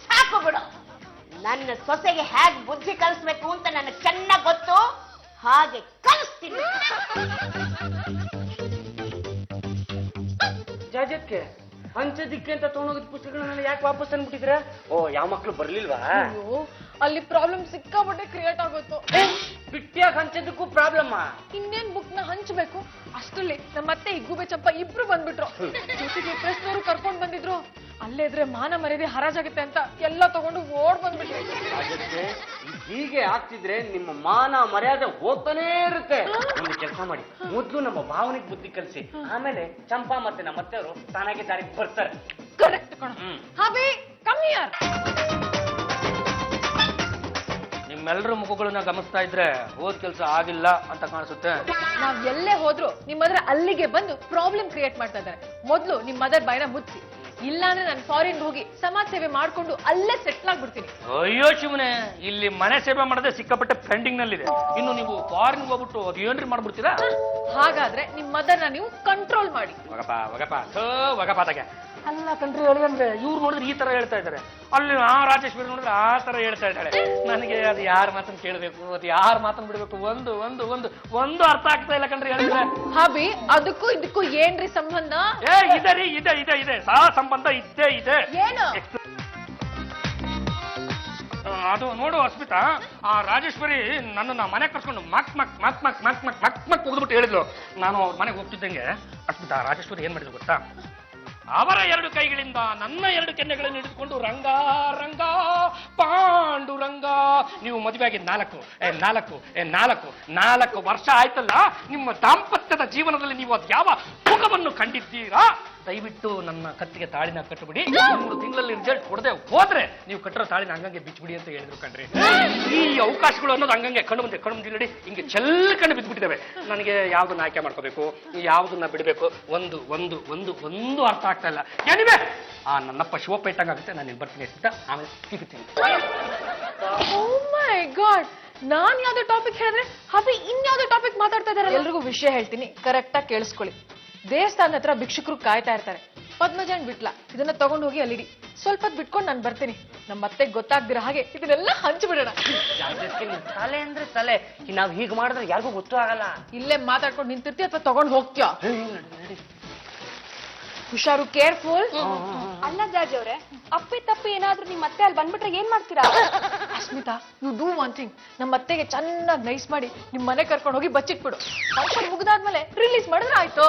ಸಾಕು ಬಿಡು. ನನ್ನ ಸೊಸೆಗೆ ಹೇಗ್ ಬುದ್ಧಿ ಕಲಿಸ್ಬೇಕು ಅಂತ ನನಗೆ ಚೆನ್ನಾಗ್ ಗೊತ್ತು. ಹಾಗೆ ಕಲಿಸ್ತೀನಿ. ಜಾಜಕ್ಕೆ ಹಂಚೋದಿಕ್ಕೆ ಅಂತ ತಗೊಂಡೋಗಿದ್ ಪುಸ್ತಕಗಳನ್ನೆಲ್ಲ ಯಾಕೆ ವಾಪಸ್ ತಂದ್ಬಿಟ್ಟಿದ್ರ? ಓ, ಯಾವ ಮಕ್ಳು ಬರ್ಲಿಲ್ವಾ? ಅಯ್ಯೋ, ಅಲ್ಲಿ ಪ್ರಾಬ್ಲಮ್ ಸಿಕ್ಕಾಪಟ್ಟೆ ಕ್ರಿಯೇಟ್ ಆಗೋಯ್ತು. ಬಿಟ್ಟಿಯಾಗ ಹಂಚೋದಕ್ಕೂ ಪ್ರಾಬ್ಲಮ್. ಇನ್ನೇನ್ ಬುಕ್ ನ ಹಂಚ್ಬೇಕು ಅಷ್ಟರಲ್ಲಿ ನಮ್ಮತ್ತೆ ಹಿಗ್ಗುಬೆ ಚಂಪ ಇಬ್ರು ಬಂದ್ಬಿಟ್ರು. ಜೊತೆಗೆ ಪ್ರೆಸ್ನವರು ಕರ್ಕೊಂಡ್ ಬಂದಿದ್ರು. ಅಲ್ಲೇ ಇದ್ರೆ ಮಾನ ಮರ್ಯಾದೆ ಹರಾಜಾಗುತ್ತೆ ಅಂತ ಎಲ್ಲ ತಗೊಂಡು ಓಡ್ ಬಂದ್ಬಿಟ್ರು. ಜಾಜಕ್ಕೆ ಹೀಗೆ ಆಗ್ತಿದ್ರೆ ನಿಮ್ಮ ಮಾನ ಮರ್ಯಾದೆ ಹೋಗ್ತಾನೇ ಇರುತ್ತೆ. ಒಂದು ಕೆಲಸ ಮಾಡಿ, ಮೊದ್ಲು ನಮ್ಮ ಭಾವನೆಗೆ ಬುದ್ಧಿ ಕಲಿಸಿ, ಆಮೇಲೆ ಚಂಪಾ ಮತ್ತೆ ನಮ್ಮ ಅತ್ತೆಯವರು ತಾನಾಗೆ ದಾರಿಗೆ ಬರ್ತಾರೆ. ಕರೆಕ್ಟ್ ಕಣ. Hobby, come here. ನಿಮ್ಮೆಲ್ಲರ ಮುಖಗಳನ್ನ ಗಮನಿಸ್ತಾ ಇದ್ರೆ ಓದ್ ಕೆಲಸ ಆಗಿಲ್ಲ ಅಂತ ಕಾಣಿಸುತ್ತೆ. ನಾವ್ ಎಲ್ಲೇ ಹೋದ್ರು ನಿಮ್ಮದ್ರ ಅಲ್ಲಿಗೆ ಬಂದು ಪ್ರಾಬ್ಲಮ್ ಕ್ರಿಯೇಟ್ ಮಾಡ್ತಾ ಇದ್ದಾರೆ. ಮೊದ್ಲು ನಿಮ್ ಮದರ್ ಬಾಯಿನ ಮುಚ್ಚಿ. ಇಲ್ಲಾಂದ್ರೆ ನಾನು ಫಾರಿನ್ ಹೋಗಿ ಸಮಾಜ ಸೇವೆ ಮಾಡ್ಕೊಂಡು ಅಲ್ಲೇ ಸೆಟ್ಲ್ ಆಗ್ಬಿಡ್ತೀನಿ. ಅಯ್ಯೋ ಶಿವನೇ, ಇಲ್ಲಿ ಮನೆ ಸೇವೆ ಮಾಡದೆ ಸಿಕ್ಕಾಪಟ್ಟೆ ಪೆಂಡಿಂಗ್ ನಲ್ಲಿದೆ. ಇನ್ನು ನೀವು ಫಾರಿನ್ ಹೋಗ್ಬಿಟ್ಟು ಅದು ಏನ್ರಿ ಮಾಡ್ಬಿಡ್ತೀರಾ? ಹಾಗಾದ್ರೆ ನಿಮ್ ಮದರ್ನ ನೀವು ಕಂಟ್ರೋಲ್ ಮಾಡಿ. ಒಗಪಾತಾಗೆ ಅಲ್ಲ ಕಣ್ರಿ ಹೇಳಿದ್ರೆ ಇವ್ರು ನೋಡಿದ್ರೆ ಈ ತರ ಹೇಳ್ತಾ ಇದ್ದಾರೆ, ಅಲ್ಲಿ ಆ ರಾಜೇಶ್ವರಿ ನೋಡಿದ್ರೆ ಆ ತರ ಹೇಳ್ತಾ ಇದ್ದಾಳೆ. ನನಗೆ ಅದು ಯಾರ ಮಾತನ್ನು ಕೇಳಬೇಕು, ಅದು ಯಾರ ಮಾತನ್ನು ಬಿಡಬೇಕು, ಒಂದು ಒಂದು ಒಂದು ಒಂದು ಅರ್ಥ ಆಗ್ತಾ ಇಲ್ಲ ಕಣ್ರಿ ಹೇಳಿದ್ರೆ. ಹಬಿ, ಅದಕ್ಕೂ ಇದಕ್ಕೂ ಏನ್ರಿ ಸಂಬಂಧ? ಇದೆ ರೀ, ಇದೆ ಸಹ ಸಂಬಂಧ ಇದ್ದೇ ಇದೆ. ಏನು? ಅದು ನೋಡು ಅಸ್ಮಿತಾ, ಆ ರಾಜೇಶ್ವರಿ ನನ್ನನ್ನ ಮನೆ ಕರ್ಸ್ಕೊಂಡು ಮಕ್ ಮಕ್ ಮಕ್ ಮಕ್ ಮಕ್ ಮಕ್ ಮಕ್ ಮಕ್ ಹೋಗ್ಬಿಟ್ಟು ಹೇಳಿದ್ಲು. ನಾನು ಅವ್ರ ಮನೆಗೆ ಹೋಗ್ತಿದ್ದಂಗೆ ಅಸ್ಮಿತಾ ರಾಜೇಶ್ವರಿ ಏನ್ ಮಾಡಿದ್ರು ಗೊತ್ತಾ? ಅವರ 2 ಕೈಗಳಿಂದ ನನ್ನ 2 ಕೆನ್ನೆಗಳನ್ನು ಹಿಡಿದುಕೊಂಡು ರಂಗ ರಂಗ ಪಾಂಡುರಂಗ, ನೀವು ಮದುವೆ ಆಗಿದ್ದು 4 ವರ್ಷ ಆಯ್ತಲ್ಲ, ನಿಮ್ಮ ದಾಂಪತ್ಯದ ಜೀವನದಲ್ಲಿ ನೀವು ಅದು ಯಾವ ಸುಖವನ್ನು ಕಂಡಿದ್ದೀರಾ? ದಯವಿಟ್ಟು ನನ್ನ ಕತ್ತಿಗೆ ತಾಳಿನ ಕಟ್ಟಬಿಡಿ. 3 ತಿಂಗಳಲ್ಲಿ ರಿಸಲ್ಟ್ ಕೊಡದೆ ಹೋದ್ರೆ ನೀವು ಕಟ್ಟಿರೋ ತಾಳಿನ ಹಂಗಂಗೆ ಬಿಚ್ಚಿಬಿಡಿ ಅಂತ ಹೇಳಿದ್ರು ಕಣ್ರಿ. ಈ ಅವಕಾಶಗಳು ಅನ್ನೋದು ಹಂಗಂಗೆ ಕಣ್ಣು ಮುಂದೆ ನೋಡಿ ಹಿಂಗೆ ಚೆಲ್ಕಂಡು ಬಿದ್ದುಬಿಟ್ಟಿದ್ದಾವೆ. ನನಗೆ ಯಾವ್ದನ್ನ ಆಯ್ಕೆ ಮಾಡ್ಕೋಬೇಕು, ಯಾವ್ದನ್ನ ಬಿಡಬೇಕು, ಒಂದು ಒಂದು ಒಂದು ಒಂದು ಅರ್ಥ ಆಗ್ತಾ ಇಲ್ಲ. ಏನಿವೆ ನನ್ನಪ್ಪ ಶಿವಪ್ಪ ಇಟ್ಟಂಗಾಗುತ್ತೆ. ನಾನು ಬರ್ತೀನಿ ಅಂತ ಆಮೇಲೆ ಸಿಗುತ್ತೀನಿ. ಓ ಮೈ ಗಾಡ್, ನಾನ್ ಯಾವ್ದೋ ಟಾಪಿಕ್ ಹೇಳಿದ್ರೆ ಹಬಿ ಇನ್ಯಾವ್ದೋ ಟಾಪಿಕ್ ಮಾತಾಡ್ತಾ ಇದಾರೆ. ಎಲ್ರಿಗೂ ವಿಷಯ ಹೇಳ್ತೀನಿ, ಕರೆಕ್ಟ್ ಆಗಿ ಕೇಳಿಸ್ಕೊಳ್ಳಿ. ದೇವಸ್ಥಾನದ ಹತ್ರ ಭಿಕ್ಷುಕರು ಕಾಯ್ತಾ ಇರ್ತಾರೆ. ಪದ್ಮಜನ್ ಬಿಟ್ಲ, ಇದನ್ನ ತಗೊಂಡು ಹೋಗಿ ಅಲ್ಲಿಡಿ. ಸ್ವಲ್ಪ ಹೊತ್ತು ಬಿಟ್ಕೊಂಡು ನಾನು ಬರ್ತೀನಿ. ನಮ್ಮ ಅತ್ತೆಗೆ ಗೊತ್ತಾಗ್ದಿರ ಹಾಗೆ ಇದನ್ನೆಲ್ಲ ಹಂಚ್ಬಿಡೋಣ. ತಲೆ ಅಂದ್ರೆ ತಲೆ, ನಾವ್ ಹೀಗ್ ಮಾಡಿದ್ರೆ ಯಾರಿಗೂ ಗೊತ್ತೂ ಆಗಲ್ಲ. ಇಲ್ಲೇ ಮಾತಾಡ್ಕೊಂಡು ನಿಂತಿರ್ತೀಯ ಅಥವಾ ತಗೊಂಡು ಹೋಗ್ತೀಯ? ಹುಷಾರು, ಕೇರ್ಫುಲ್. ಅಲ್ಲ ಜಾಜಿ ಅವ್ರೆ, ಅಪ್ಪಿ ತಪ್ಪಿ ಏನಾದ್ರೂ ನಿಮ್ ಮತ್ತೆ ಅಲ್ಲಿ ಬಂದ್ಬಿಟ್ರೆ ಏನ್ ಮಾಡ್ತೀರಾ? Asmita, you do one thing. ನಮ್ಮ ಅತ್ತೆಗೆ ಚೆನ್ನಾಗಿ ನೈಸ್ ಮಾಡಿ ನಿಮ್ ಮನೆ ಕರ್ಕೊಂಡು ಹೋಗಿ ಬಚ್ಚಿಟ್ಬಿಡು. ಫಂಕ್ಷನ್ ಮುಗಿದಾದ್ಮೇಲೆ ರಿಲೀಸ್ ಮಾಡಿದ್ರೆ ಆಯ್ತು.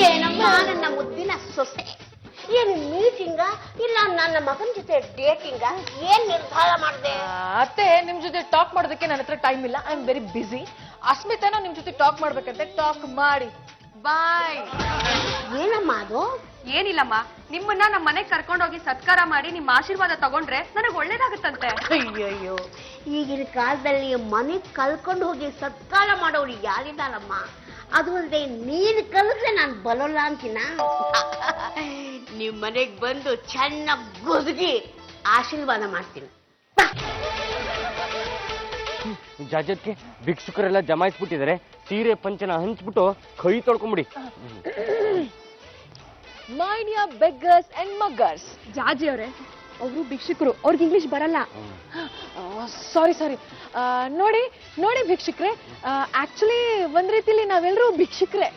ಏನಮ್ಮ ನನ್ನ ಮುದ್ದಿನ ಸೊಸೆ, ಏನು ಮೀಟಿಂಗ ಇಲ್ಲ ನನ್ನ ಮಗನ ಜೊತೆ ಡೇಟಿಂಗ? ಏನ್ ನಿರ್ಧಾರ ಮಾಡಿದೆ? ಅತ್ತೆ, ನಿಮ್ ಜೊತೆ ಟಾಕ್ ಮಾಡೋದಕ್ಕೆ ನನ್ನ ಹತ್ರ ಟೈಮ್ ಇಲ್ಲ. I am very busy. ಅಸ್ಮಿತಾನ ನಿಮ್ ಜೊತೆ ಟಾಕ್ ಮಾಡ್ಬೇಕಂತೆ, ಟಾಕ್ ಮಾಡಿ. ಬಾಯ್. ಏನಮ್ಮ ಅದು? ಏನಿಲ್ಲಮ್ಮ, ನಿಮ್ಮನ್ನ ನಮ್ಮ ಮನೆಗ್ ಕರ್ಕೊಂಡೋಗಿ ಸತ್ಕಾರ ಮಾಡಿ ನಿಮ್ಮ ಆಶೀರ್ವಾದ ತಗೊಂಡ್ರೆ ನನಗ್ ಒಳ್ಳೇದಾಗತ್ತಂತೆ. ಅಯ್ಯಯ್ಯೋ, ಈಗಿನ ಕಾಲದಲ್ಲಿ ಮನೆ ಕಲ್ಕೊಂಡು ಹೋಗಿ ಸತ್ಕಾರ ಮಾಡೋರು ಯಾರಿದ್ದಾರಮ್ಮ? ಅದು ಅಲ್ಲದೆ ನೀನು ಕಲಿದ್ರೆ ನಾನು ಬರೋಲ್ಲ ಅಂತೀನ. ನಿಮ್ ಮನೆಗ್ ಬಂದು ಚೆನ್ನಾಗಿ ಗುದ್ಗಿ ಆಶೀರ್ವಾದ ಮಾಡ್ತೀನಿ. ಜಾಜತ್ಗೆ ಭಿಕ್ಷುಕರೆಲ್ಲ ಜಮಾಯಿಸ್ಬಿಟ್ಟಿದ್ದಾರೆ. ಸೀರೆ ಪಂಚನ ಹಂಚ್ಬಿಟ್ಟು ಕೈ ತೊಳ್ಕೊಂಬಿಡಿ. ಮೈನ್ ಯಾ ಬೆಗ್ಗರ್ಸ್ ಅಂಡ್ ಮಗ್ಗರ್ಸ್. ಜಾಜಿ ಅವ್ರೆ, ಅವರು ಭಿಕ್ಷುಕರು, ಅವ್ರಿಗೆ ಇಂಗ್ಲಿಷ್ ಬರಲ್ಲ. ಸಾರಿ ನೋಡಿ ನೋಡಿ ಭಿಕ್ಷುಕ್ರೆ, ಆಕ್ಚುಲಿ ಒಂದ್ ರೀತಿಲಿ ನಾವೆಲ್ಲರೂ ಭಿಕ್ಷುಕ್ರೆ.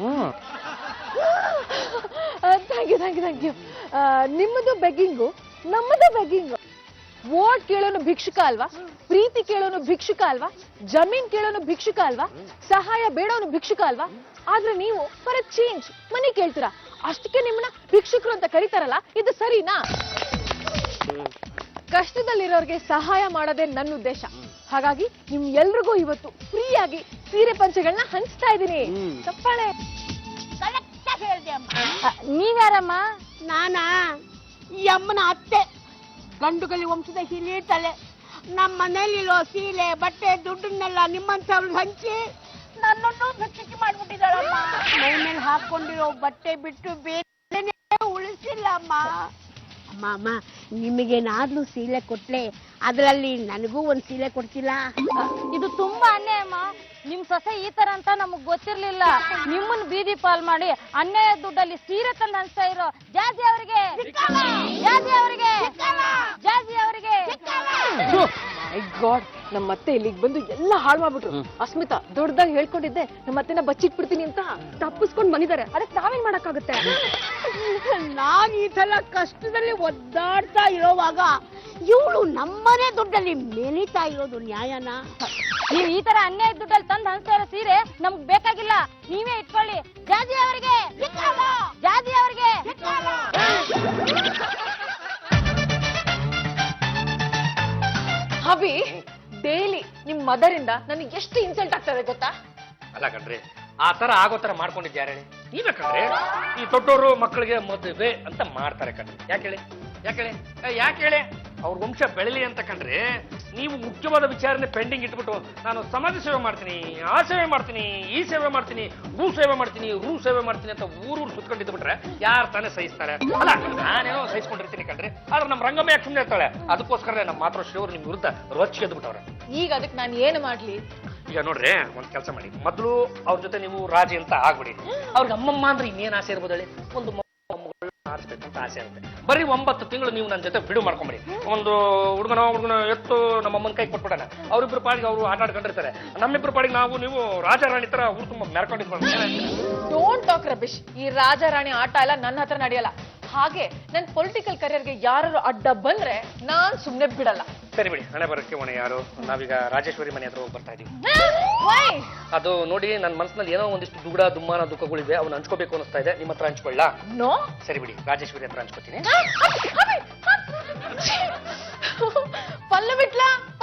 Thank you. ನಿಮ್ಮದು ಬೆಗ್ಗಿಂಗು, ನಮ್ಮದು ಬೆಗ್ಗಿಂಗು. ವೋಟ್ ಕೇಳೋನು ಭಿಕ್ಷುಕ ಅಲ್ವಾ? ಪ್ರೀತಿ ಕೇಳೋನು ಭಿಕ್ಷುಕ ಅಲ್ವಾ? ಜಮೀನ್ ಕೇಳೋನು ಭಿಕ್ಷುಕ ಅಲ್ವಾ? ಸಹಾಯ ಬೇಡೋನು ಭಿಕ್ಷುಕ ಅಲ್ವಾ? ಆದ್ರೆ ನೀವು ಫಾರ್ ಎ ಚೇಂಜ್ ಮನಿ ಕೇಳ್ತೀರಾ, ಅಷ್ಟಕ್ಕೆ ನಿಮ್ಮನ್ನ ಭಿಕ್ಷುಕರು ಅಂತ ಕರೀತಾರಲ್ಲ, ಇದು ಸರಿನಾ? ಕಷ್ಟದಲ್ಲಿರೋರ್ಗೆ ಸಹಾಯ ಮಾಡೋದೇ ನನ್ನ ಉದ್ದೇಶ. ಹಾಗಾಗಿ ನಿಮ್ ಎಲ್ರಿಗೂ ಇವತ್ತು ಫ್ರೀಯಾಗಿ ಸೀರೆ ಪಂಚೆಗಳನ್ನ ಹಂಚ್ತಾ ಇದ್ದೀನಿ. ಚಪ್ಪಾಳೆ. ಕರೆಕ್ಟಾಗಿ ಹೇಳ್ದೆ ಅಮ್ಮ. ನೀವ್ಯಾರಮ್ಮ? ನಾನಾ ಈ ಅಮ್ಮನ ಅತ್ತೆ, ಗಂಡುಗಲಿ ವಂಶದ ಹಿರಿತಲೆ. ನಮ್ಮ ಮನೇಲಿರೋ ಸೀರೆ ಬಟ್ಟೆ ದುಡ್ಡನ್ನೆಲ್ಲ ನಿಮ್ಮಂಥವ್ರಿಗೆ ಹಂಚಿ ನನ್ನನ್ನು ಭಿಕ್ಷುಕಿ ಮಾಡ್ಬಿಟ್ಟಿದ್ದಾಳಮ್ಮ. ಮೈ ಮೇಲೆ ಹಾಕೊಂಡಿರೋ ಬಟ್ಟೆ ಬಿಟ್ಟು ಬೇರೆ ಉಳಿಸಿಲ್ಲ ಅಮ್ಮ. ಅಮ್ಮ, ನಿಮಗೇನಾದ್ರೂ ಸೀರೆ ಕೊಟ್ಲೆ ಅದರಲ್ಲಿ ನನಗೂ ಒಂದ್ ಸೀರೆ ಕೊಡ್ತಿಲ್ಲ? ಇದು ತುಂಬಾ ಅನ್ಯಾಯ ಅಮ್ಮ. ನಿಮ್ ಸೊಸೆ ಈ ತರ ಅಂತ ನಮಗ್ ಗೊತ್ತಿರ್ಲಿಲ್ಲ. ನಿಮ್ಮನ್ ಬೀದಿ ಪಾಲ್ ಮಾಡಿ ಅನ್ಯಾಯ ದುಡ್ಡಲ್ಲಿ ಸೀರೆ ತಂದು ಹಂಚ್ತಾ ಇರೋ ಜಾಜಿ ಅವರಿಗೆ, ಜಾಜಿ ಅವರಿಗೆ, ಜಾಜಿ ಅವರಿಗೆ. ಮೈ ಗಾಡ್, ನಮ್ಮ ಅತ್ತೆ ಇಲ್ಲಿಗೆ ಬಂದು ಎಲ್ಲ ಹಾಳು ಮಾಡ್ಬಿಟ್ರು. ಅಸ್ಮಿತಾ ದೊಡ್ಡದಾಗಿ ಹೇಳ್ಕೊಂಡಿದ್ದೆ ನಮ್ಮ ಅತ್ತೆನ ಬಚ್ಚಿಟ್ಬಿಡ್ತೀನಿ ಅಂತ, ತಪ್ಪಿಸ್ಕೊಂಡ್ ಬಂದಿದ್ದಾರೆ. ಅದಕ್ಕೆ ನಾವೇನ್ ಮಾಡಕ್ಕಾಗುತ್ತೆ? ನಾನ್ ಈ ಸಲ ಕಷ್ಟದಲ್ಲಿ ಒದ್ದಾಡ್ತಾ ಇರೋವಾಗ ಇವಳು ನಮ್ಮನೆ ದುಡ್ಡಲ್ಲಿ ಮೆಲಿತಾ ಇರೋದು ನ್ಯಾಯನಾ? ನೀವ್ ಈ ತರ ಅನ್ಯಾಯ ದುಡ್ಡಲ್ಲಿ ತಂದು ಹಂಚ್ತಾ ಇರೋ ಸೀರೆ ನಮ್ಗ್ ಬೇಕಾಗಿಲ್ಲ, ನೀವೇ ಇಟ್ಕೊಳ್ಳಿ. ಜಾಜಿ ಅವರಿಗೆ, ಜಾಜಿ ಅವರಿಗೆ. ಹಬಿ, ಡೈಲಿ ನಿಮ್ ಮದರ್ ಇಂದ ನನಗೆ ಎಷ್ಟು ಇನ್ಸಲ್ಟ್ ಆಗ್ತದೆ ಗೊತ್ತಾ? ಅಲ್ಲ ಕಣ್ರಿ, ಆ ತರ ಆಗೋ ತರ ಮಾಡ್ಕೊಂಡಿದ್ಯಾರೆ ನೀವೇ ಕಣ್ರಿ. ಈ ದೊಡ್ಡವರು ಮಕ್ಕಳಿಗೆ ಮದುವೆ ಅಂತ ಮಾಡ್ತಾರೆ ಕಣ್ರಿ. ಯಾಕೆ ಹೇಳಿ ಅವ್ರ ವಂಶ ಬೆಳಿಲಿ ಅಂತ ಕಣ್ರಿ. ನೀವು ಮುಖ್ಯವಾದ ವಿಚಾರನೆ ಪೆಂಡಿಂಗ್ ಇಟ್ಬಿಟ್ಟು ನಾನು ಸಮಾಜ ಸೇವೆ ಮಾಡ್ತೀನಿ, ಆ ಸೇವೆ ಮಾಡ್ತೀನಿ, ಈ ಸೇವೆ ಮಾಡ್ತೀನಿ, ಭೂ ಸೇವೆ ಮಾಡ್ತೀನಿ, ರೂ ಸೇವೆ ಮಾಡ್ತೀನಿ ಅಂತ ಊರೂರು ಸುತ್ಕೊಂಡಿದ್ದು ಬಿಟ್ರೆ ಯಾರು ತಾನೇ ಸಹಿಸ್ತಾರೆ? ಅಲ್ಲ, ನಾನೇನೋ ಸಹಿಸ್ಕೊಂಡಿರ್ತೀನಿ ಕಣ್ರಿ, ಆದ್ರೆ ನಮ್ಮ ರಂಗಮ್ಮ ಯಾಕೆ ಸುಮ್ಮನೆ ಇರ್ತಾಳೆ? ಅದಕ್ಕೋಸ್ಕರ ನಮ್ಮ ಮಾತೃಶ್ರೀ ಅವರು ನಿಮ್ ವಿರುದ್ಧ ರೊಚ್ಚಿ ಎದ್ಬಿಟ್ಟವ್ರೆ. ಈಗ ಅದಕ್ಕೆ ನಾನು ಏನು ಮಾಡ್ಲಿ? ಈಗ ನೋಡ್ರಿ, ಒಂದ್ ಕೆಲಸ ಮಾಡಿ, ಮೊದಲು ಅವ್ರ ಜೊತೆ ನೀವು ರಾಜಿ ಅಂತ ಆಗ್ಬಿಡಿ. ಅವ್ರಿಗೆ ಅಮ್ಮಮ್ಮ ಅಂದ್ರೆ ಇನ್ನೇನ್ ಆಸೆ ಇರ್ಬೋದು ಹೇಳಿ? ಒಂದು ಆರಿಸ್ಬೇಕಂತ ಆಸೆ ಇರುತ್ತೆ. ಬರೀ 9 ತಿಂಗಳು ನೀವು ನನ್ನ ಜೊತೆ ಬಿಡು ಮಾಡ್ಕೊಂಬಿಡಿ. ಒಂದು ಹುಡುಗನ ಎತ್ತು ನಮ್ಮ ಅಮ್ಮನ ಕೈ ಕೊಟ್ಬಿಡೋಣ. ಅವ್ರಿಬ್ರು ಪಾಡಿಗೆ ಅವರು ಆಟ ಆಡ್ಕೊಂಡಿರ್ತಾರೆ, ನಮ್ಮಿಬ್ರು ಪಾಡಿಗೆ ನಾವು ನೀವು ರಾಜ ರಾಣಿ ತರ ಊರು ತುಂಬ ಮೆರ್ಕೊಂಡಿರ್ಬೋದು. Don't talk rubbish. ಈ ರಾಜ ರಾಣಿ ಆಟ ಎಲ್ಲ ನನ್ನ ಹತ್ರ ನಡೆಯಲ್ಲ. ಹಾಗೆ ನನ್ನ ಪೊಲಿಟಿಕಲ್ ಕರಿಯರ್ಗೆ ಯಾರು ಅಡ್ಡ ಬಂದ್ರೆ ನಾನ್ ಸುಮ್ನೆ ಬಿಡಲ್ಲ. ಸರಿ ಬಿಡಿ, ಹಣೆ ಬರಕ್ಕೆ ಹೊಣೆ ಯಾರು? ನಾವೀಗ ರಾಜೇಶ್ವರಿ ಮನೆ ಹತ್ರ ಹೋಗಿ ಬರ್ತಾ ಇದೀವಿ. ಅದು ನೋಡಿ, ನನ್ನ ಮನಸ್ಸಿನಲ್ಲಿ ಏನೋ ಒಂದಿಷ್ಟು ದುಗುಡ ದುಮ್ಮಾನ ದುಃಖಗಳಿವೆ, ಅವನ್ನ ಹಂಚ್ಕೋಬೇಕು ಅನಿಸ್ತಾ ಇದೆ. ನಿಮ್ಮ ಹತ್ರ ಹಂಚ್ಕೊಳ್ಳ? ನೋ. ಸರಿ ಬಿಡಿ, ರಾಜೇಶ್ವರಿ ಹತ್ರ ಹಂಚ್ಕೋತೀನಿ.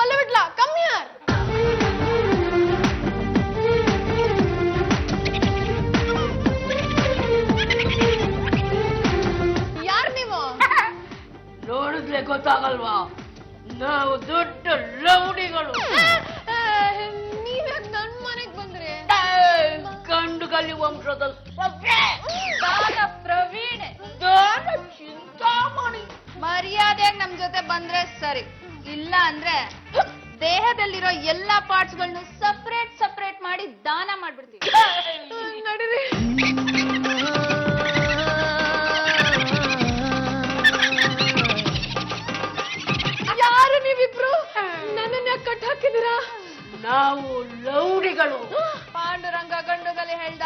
ಪಲ್ಲವಿಟ್ಲಾ ಕಮ್ ಹಿಯರ್. ಯಾರು ನೀವು? ನೋಡಿದ್ರೆ ಗೊತ್ತಾಗಲ್ವಾ? ನಾವು ದೊಡ್ಡ ರೌಡಿಗಳು. ನೀವ್ಯಾಕೆ ನನ್ ಮನೆಗ್ ಬಂದ್ರಿ? ಗಂಡುಗಲಿ ವಂಶದ ಪ್ರವೀಣ್ ಚಿಂತಾಮಣಿ. ಮರ್ಯಾದೆಯಾಗಿ ನಮ್ ಜೊತೆ ಬಂದ್ರೆ ಸರಿ, ಇಲ್ಲ ಅಂದ್ರೆ ದೇಹದಲ್ಲಿರೋ ಎಲ್ಲಾ ಪಾರ್ಟ್ಸ್ಗಳನ್ನು ಸಪರೇಟ್ ಮಾಡಿ ದಾನ ಮಾಡ್ಬಿಡ್ತೀವಿ. ನಡೀರಿ. ಯಾರು ನೀವಿಬ್ರು? ನನ್ನನ್ನ ಕಟ್ ಹಾಕಿದಿರಾ? ನಾವು ಲೌಡಿಗಳು. ಪಾಂಡುರಂಗ ಗಂಡುಗಲಿ ಹೇಳ್ದ,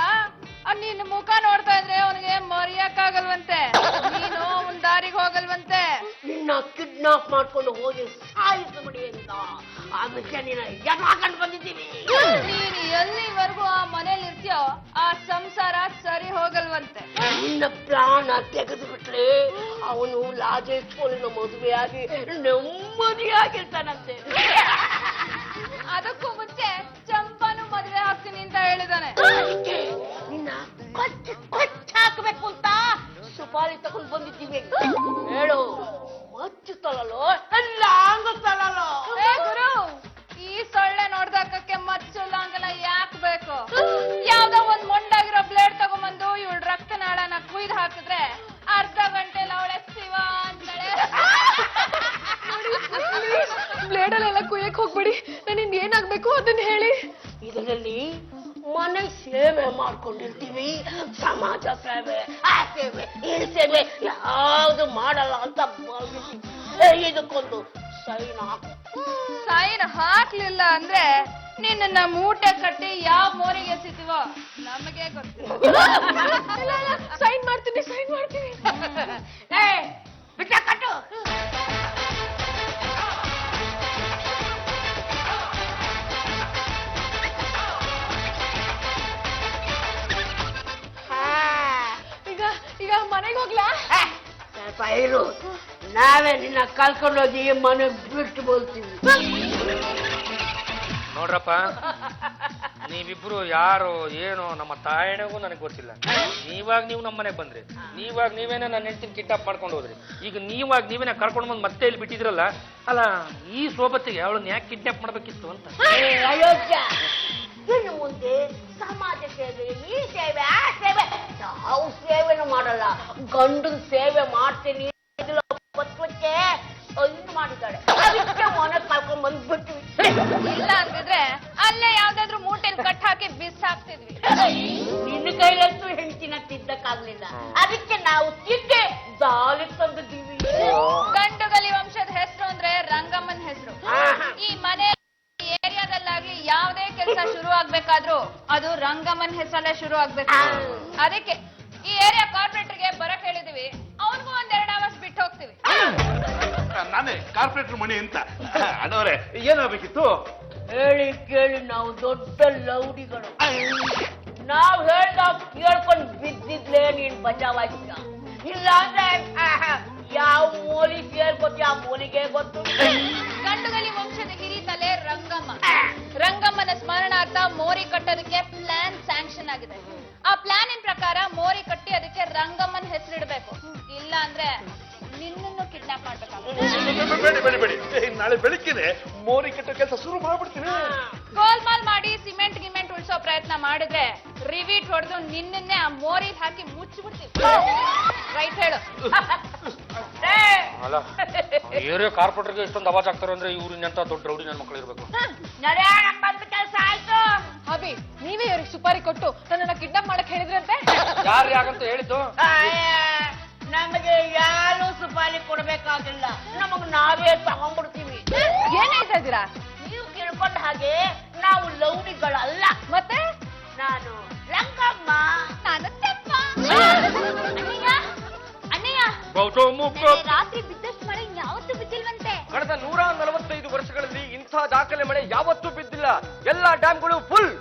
ನಿನ್ನ ಮುಖ ನೋಡ್ತಾ ಇದ್ರೆ ಅವನಿಗೆ ಮರೆಯಕ್ಕಾಗಲ್ವಂತೆ, ನೀನು ಒಂದ್ ದಾರಿಗೆ ಹೋಗಲ್ವಂತೆ. ನಿನ್ನ ಕಿಡ್ನಾಪ್ ಮಾಡ್ಕೊಂಡು ಹೋಗಿ ಸಾಯಿಸಬಿಡಿ ಅಂತ ಅದಕ್ಕೆ ನೀನು ಎದುರಾಕೊಂಡು ಬಂದಿದ್ದೀವಿ. ನೀನು ಎಲ್ಲಿವರೆಗೂ ಆ ಮನೇಲಿ ಇರ್ತೀಯೋ ಆ ಸಂಸಾರ ಸರಿ ಹೋಗಲ್ವಂತೆ. ನಿನ್ನ ಪ್ರಾಣ ತೆಗೆದು ಬಿಟ್ರೆ ಅವನು ಲಾಜೇಶ್ವರಿನ ಮದುವೆಯಾಗಿ ನೆಮ್ಮದಿಯಾಗಿರ್ತಾನಂತೆ. ಅದಕ್ಕೂ ಮುಂಚೆ ಚಂಪಾನು ಮದುವೆ ಹಾಕ್ತೀನಿ ಅಂತ ಹೇಳಿದಾನೆ. ಅದಕ್ಕೆ ನಿನ್ನ ಕೊಚ್ಚಾಕಬೇಕು ಅಂತ ಸುಪಾರಿ ತಗೊಂಡು ಬಂದಿದ್ದೀವಿ. ಹೇಳು, ಮಚ್ಚುತ್ತಲೋ ಲಾಂಗುತ್ತಲೋ? ಗುರು, ಈ ಸೊಳ್ಳೆ ನೋಡ್ದಕ್ಕೆ ಮಚ್ಚು ಲಾಂಗಲ ಯಾಕೆ ಬೇಕು? ಯಾವ್ದೋ ಒಂದ್ ಮೊಂಡಾಗಿರೋ ಬ್ಲೇಡ್ ತಗೊಂಬಂದು ಇವಳು ರಕ್ತನಾಳನ ಕುಯ್ದು ಹಾಕಿದ್ರೆ ಅರ್ಧ ಗಂಟೆಲಿ ಅವಳೆ ಶಿವ ಅಂತಾಳೆ. ಬ್ಲೇಡಲ್ಲೆಲ್ಲ ಕುಯ್ಯಕ್ ಹೋಗ್ಬೇಡಿ. ನನ್ನಿಂದ ಏನಾಗ್ಬೇಕು ಅದನ್ನ ಹೇಳಿ. ಇದರಲ್ಲಿ ಮನೆ ಸೇವೆ ಮಾಡ್ಕೊಂಡಿರ್ತೀವಿ, ಸಮಾಜ ಸೇವೆ, ಆ ಸೇವೆ, ಈ ಸೇವೆ ಯಾವ್ದು ಮಾಡಲ್ಲ ಅಂತ ಭಾವಿಸಿ ಇದಕ್ಕೊಂದು ಸೈನ್ ಹಾಕ್ಲಿಲ್ಲ ಅಂದ್ರೆ ನಿನ್ನ ಮೂಟೆ ಕಟ್ಟಿ ಯಾವ ಮೋರಿಗೆ ಎಸಿತೀವೋ ನಮಗೆ ಗೊತ್ತಿಲ್ಲ. ಸೈನ್ ಮಾಡ್ತೀನಿ. ಬಿಟ್ಟ ಕಟ್ಟು. ಈಗ ಮನೆಗೆ ಹೋಗ್ಲಾ? ಸ್ವಲ್ಪ ಇರು, ನಾವೇ ನಿನ್ನ ಕಳ್ಕೊಂಡೋಗಿ ಮನೆ ಬಿಟ್ಟು ಬೋಲ್ತೀವಿ. ನೋಡ್ರಪ್ಪ, ನೀವಿಬ್ರು ಯಾರು ಏನೋ ನಮ್ಮ ತಾಯಿಗೂ ನನಗೆ ಗೊತ್ತಿಲ್ಲ. ನೀವಾಗ ನೀವು ನಮ್ಮ ಮನೆಗೆ ಬಂದ್ರಿ, ನೀವಾಗ ನೀವೇನ ನನ್ನ ಹೆಂಡತಿನ ಕಿಡ್ನಾಪ್ ಮಾಡ್ಕೊಂಡು ಹೋದ್ರಿ. ಈಗ ನೀವಾಗ ನೀವೇನ ಕರ್ಕೊಂಡು ಬಂದು ಮತ್ತೆ ಇಲ್ಲಿ ಬಿಟ್ಟಿದ್ರಲ್ಲ, ಅಲ್ಲ ಈ ಸೋಬತ್ತಿಗೆ ಅವಳನ್ನ ಯಾಕೆ ಕಿಡ್ನಾಪ್ ಮಾಡ್ಬೇಕಿತ್ತು ಅಂತ. ಅಯೋಗ್ಯ, ಇನ್ನು ಮುಂದೆ ಸಮಾಜ ಸೇವೆ, ಈ ಸೇವೆ, ಆ ಸೇವೆ ಯಾವ ಸೇವೆನೂ ಮಾಡಲ್ಲ. ಗಂಡನ ಸೇವೆ ಮಾಡ್ತೀನಿ ಪತ್ವಕ್ಕೆ ಇದು ಮಾಡಿದ್ದಾಳೆ, ಅದಕ್ಕೆ ಮನೆ ಕಳ್ಕೊಂಡ್ ಬಂದ್ಬಿಟ್ವಿ. ಇಲ್ಲ ಅಂತಿದ್ರೆ ಅಲ್ಲೇ ಯಾವ್ದಾದ್ರು ಮೂಟೆಲ್ ಕಟ್ ಹಾಕಿ ಬಿಸ್ ಹಾಕ್ತಿದ್ವಿ. ನಿನ್ನ ಕೈಲಂತೂ ಹೆಂಡತಿನ ತಿದ್ದಕ್ಕಾಗ್ಲಿಲ್ಲ, ಅದಕ್ಕೆ ನಾವು ತಿದ್ದೆ ಜಾಲಿ ತಂದಿದ್ದೀವಿ. ಗಂಡುಗಲಿ ವಂಶದ ಹೆಸರು ಅಂದ್ರೆ ರಂಗಮ್ಮನ್ ಹೆಸರು. ಈ ಮನೆ ಏರಿಯಾದಲ್ಲಾಗ್ಲಿ ಯಾವ್ದೇ ಕೆಲಸ ಶುರು ಆಗ್ಬೇಕಾದ್ರೂ ಅದು ರಂಗಮ್ಮನ್ ಹೆಸರಲ್ಲೇ ಶುರು ಆಗ್ಬೇಕು. ಅದಕ್ಕೆ ಈ ಏರಿಯಾ ಕಾರ್ಪೊರೇಟರ್ಗೆ ಬರಕ್ ಹೇಳಿದೀವಿ, ಅವನಿಗೂ 1-2 ಅವರ್ಸ್ ಬಿಟ್ಟು ಹೋಗ್ತೀವಿ. ನಾನೇ ಕಾರ್ಪೊರೇಟರ್ ಮಣಿ ಅಂತ. ಅಣ್ಣವ್ರೆ, ಏನಾಗಬೇಕಿತ್ತು? ಹೇಳಿ ಕೇಳಿ ನಾವು ದೊಡ್ಡ ಲೌಡಿಗಳು. ನಾವ್ ಹೇಳ್ದಾಗ ಕೇಳ್ಕೊಂಡು ಬಿದ್ದಿದ್ಲೇ ನೀನ್ ಬಚಾವಾಗಿದ್ದ. ಇಲ್ಲ ಅಂದ್ರೆ ಯಾವ ಮೂಲಿ ಸೇರ್ಕೊತಿ ಆ ಮೂಲಿಗೆ ಗೊತ್ತು. ಗಂಡುಗಲಿ ವಂಶದ ಹಿರಿತಲೆ ರಂಗಮ್ಮ. ರಂಗಮ್ಮನ ಸ್ಮರಣಾರ್ಥ ಮೋರಿ ಕಟ್ಟೋದಕ್ಕೆ ಪ್ಲಾನ್ ಸ್ಯಾಂಕ್ಷನ್ ಆಗಿದೆ. ಆ ಪ್ಲಾನಿನ ಪ್ರಕಾರ ಮೋರಿ ಕಟ್ಟಿ ಅದಕ್ಕೆ ರಂಗಮ್ಮನ ಹೆಸರಿಡಬೇಕು. ಇಲ್ಲ ಅಂದ್ರೆ ನಿನ್ನನ್ನು ಕಿಡ್ನಾಪ್ ಮಾಡ್ಬೇಕಾಗುತ್ತೆ. ಬೇಡಿ ಬೇಡಿ ಬೇಡಿ ನಾಳೆ ಬೆಳಿಗ್ಗೆ ಮೋರಿ ಕಟ್ಟೋ ಕೆಲಸ ಶುರು ಮಾಡ್ಬಿಡ್ತೀನಿ. ಗೋಲ್ಮಾಲ್ ಮಾಡಿ ಸಿಮೆಂಟ್ ಗಿಮೆಂಟ್ ಉಳಿಸೋ ಪ್ರಯತ್ನ ಮಾಡಿದ್ರೆ ರಿವೀಟ್ ಹೊಡೆದು ನಿನ್ನನ್ನೇ ಆ ಮೋರಿಲ್ ಹಾಕಿ ಮುಚ್ಚಿಬಿಡ್ತೀವಿ. ರೈಟ್ ಹೇಳು. ಅಲ್ಲ ಏರಿಯಾ ಕಾರ್ಪೊರೇಟರ್ಗೆ ಇಷ್ಟೊಂದು ಅವಾಜ್ ಆಗ್ತಾರೆ ಅಂದ್ರೆ ಇವ್ರು ಇನ್ನಂತ ದೊಡ್ಡ ರೌಡಿ ನನ್ನ ಮಕ್ಕಳು ಇರ್ಬೇಕು. ಬಂದ ಕೆಲಸ ಆಯ್ತು. ಅಭಿ ನೀವೇ ಇವ್ರಿಗೆ ಸುಪಾರಿ ಕೊಟ್ಟು ನನ್ನನ್ನ ಕಿಡ್ನಾಪ್ ಮಾಡಕ್ ಹೇಳಿದ್ರಂತೆ. ಯಾರು ಯಾಕಂತ ಹೇಳಿದ್ದು? ನಮಗೆ ಯಾರು ಸುಪಾರಿ ಕೊಡ್ಬೇಕಾಗಿಲ್ಲ, ನಮಗ್ ನಾವೇ ತಗೊಂಡ್ಬಿಡ್ತೀವಿ. ಏನ್ ಹೇಳ್ತಾ ಇದ್ದೀರಾ? ನೀವು ಕೇಳ್ಕೊಂಡ ಹಾಗೆ ನಾವು ಲೌಡಿಗಳಲ್ಲ. ಮತ್ತೆ ನಾನು ಲಂಕಮ್ಮ. ನಾನು ತೆಪ್ಪ. ಅಣ್ಣಯ್ಯ ಅಣ್ಣಯ್ಯ ರಾತ್ರಿ ಬಿದ್ದಷ್ಟು ಮಳೆ ಯಾವತ್ತೂ ಬಿದ್ದಿಲ್ವಂತೆ. ಕಳೆದ 145 ವರ್ಷಗಳಲ್ಲಿ ಇಂಥ ದಾಖಲೆ ಮಳೆ ಯಾವತ್ತೂ ಬಿದ್ದಿಲ್ಲ. ಎಲ್ಲಾ ಡ್ಯಾಮ್ಗಳು ಫುಲ್.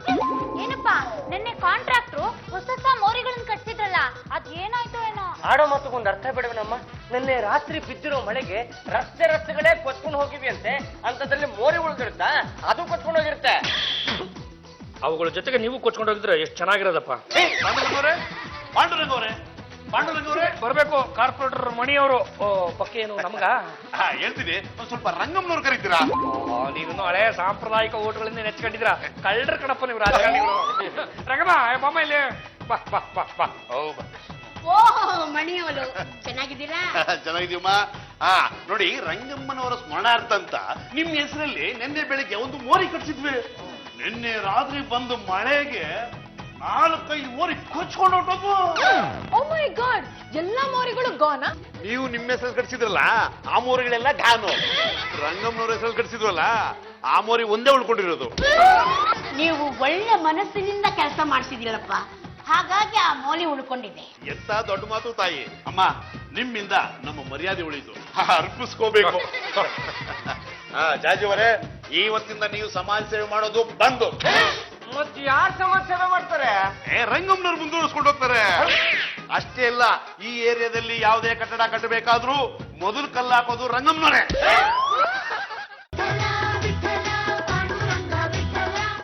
ಏನಪ್ಪಾ ನಿನ್ನೆ ಕಾಂಟ್ರಾಕ್ಟ್ರು ಹೊಸ ಮೋರಿಗಳನ್ನ ಕಟ್ಸಿದ್ರಲ್ಲ, ಅದೇನಾಯ್ತು ಏನೋ? ಆಡೋ ಮಾತುಗೊಂದು ಅರ್ಥ ಬಿಡವನಮ್ಮ. ನಿನ್ನೆ ರಾತ್ರಿ ಬಿದ್ದಿರೋ ಮಳೆಗೆ ರಸ್ತೆಗಳೇ ಕೊಚ್ಕೊಂಡು ಹೋಗಿವಿ ಅಂತೆ. ಅಂತದ್ರಲ್ಲಿ ಮೋರಿ ಉಳಿದಿರುತ್ತಾ? ಅದು ಕೊಚ್ಕೊಂಡು ಹೋಗಿರುತ್ತೆ. ಅವುಗಳ ಜೊತೆಗೆ ನೀವು ಕೊಚ್ಕೊಂಡು ಹೋಗಿದ್ರೆ ಎಷ್ಟು ಚೆನ್ನಾಗಿರೋದಪ್ಪ. ಪಾಂಡುರಂಗವ್ರೆ ಬರ್ಬೇಕು ಕಾರ್ಪೊರೇಟರ್ ಮಣಿಯವರು. ಪಕ್ಕ ಏನು ನಮ್ಗ ಹೇಳ್ತೀನಿ, ಒಂದ್ ಸ್ವಲ್ಪ ರಂಗಮ್ಮನವ್ರು ಕರೀತೀರಾ? ನೀನು ಹಳೆ ಸಾಂಪ್ರದಾಯಿಕ ಓಟ್ಗಳಿಂದ ನೆಚ್ಕೊಂಡಿದ್ರ ಕಳ್ಳರ ಕಣಪ್ಪ ನೀವು ರಾಜಕಾರಣಿಗಳು. ರಂಗಮ್ಮ ಬಮ್ಮ ಇಲ್ಲಿ ಬಾ ಬಾ ಬಾ ಬಾ. ಓಹ್ ಮಣಿಯವರು ಚೆನ್ನಾಗಿದ್ದೀರಾ? ಚೆನ್ನಾಗಿದೀವಮ್ಮ. ನೋಡಿ, ರಂಗಮ್ಮನವರ ಸ್ಮರಣಾರ್ಥ ಅಂತ ನಿಮ್ ಹೆಸರಲ್ಲಿ ನಿನ್ನೆ ಬೆಳಿಗ್ಗೆ ಒಂದು ಮೋರಿ ಕಟ್ಸಿದ್ವಿ. ನಿನ್ನೆ ರಾತ್ರಿ ಬಂದು ಮಳೆಗೆ 4-5 ಮೋರಿ ಕೊಚ್ಕೊಂಡು ಹೊಟ್ಟೋದು. ಓ ಮೈ ಗಾಡ್, ಎಲ್ಲಾ ಮೋರಿಗಳು ಗೋನಾ? ನೀವು ನಿಮ್ಮ ಹೆಸರು ಕಟ್ಸಿದ್ರಲ್ಲ, ಆ ಮೋರಿಗಳೆಲ್ಲ ಗಾನು. ರಂಗಮ್ಮನವ್ರ ಹೆಸರು ಕಟ್ಸಿದ್ವಲ್ಲ, ಆ ಮೋರಿ ಒಂದೇ ಉಳ್ಕೊಂಡಿರೋದು. ನೀವು ಒಳ್ಳೆ ಮನಸ್ಸಿನಿಂದ ಕೆಲಸ ಮಾಡ್ತಿದ್ದೀರಪ್ಪ, ಹಾಗಾಗಿ ಆ ಮೋಲಿ ಉಳ್ಕೊಂಡಿದೆ. ಎಂತ ದೊಡ್ಡ ಮಾತು ತಾಯಿ. ಅಮ್ಮ, ನಿಮ್ಮಿಂದ ನಮ್ಮ ಮರ್ಯಾದೆ ಉಳಿದು ಅರ್ಪಿಸ್ಕೋಬೇಕು. ಜಾಜಿಯವರೇ, ಇವತ್ತಿಂದ ನೀವು ಸಮಾಜ ಸೇವೆ ಮಾಡೋದು ಬಂದು. ಮತ್ ಯಾರು ಸಮಾಜ ಸೇವೆ ಮಾಡ್ತಾರೆ? ರಂಗಮ್ಮನವ್ರು ಮುಂದುವರಿಸ್ಕೊಂಡು ಹೋಗ್ತಾರೆ. ಅಷ್ಟೇ ಅಲ್ಲ, ಈ ಏರಿಯಾದಲ್ಲಿ ಯಾವುದೇ ಕಟ್ಟಡ ಕಟ್ಟಬೇಕಾದ್ರೂ ಮೊದಲು ಕಲ್ಲು ಹಾಕೋದು ರಂಗಮ್ಮನವರೇ.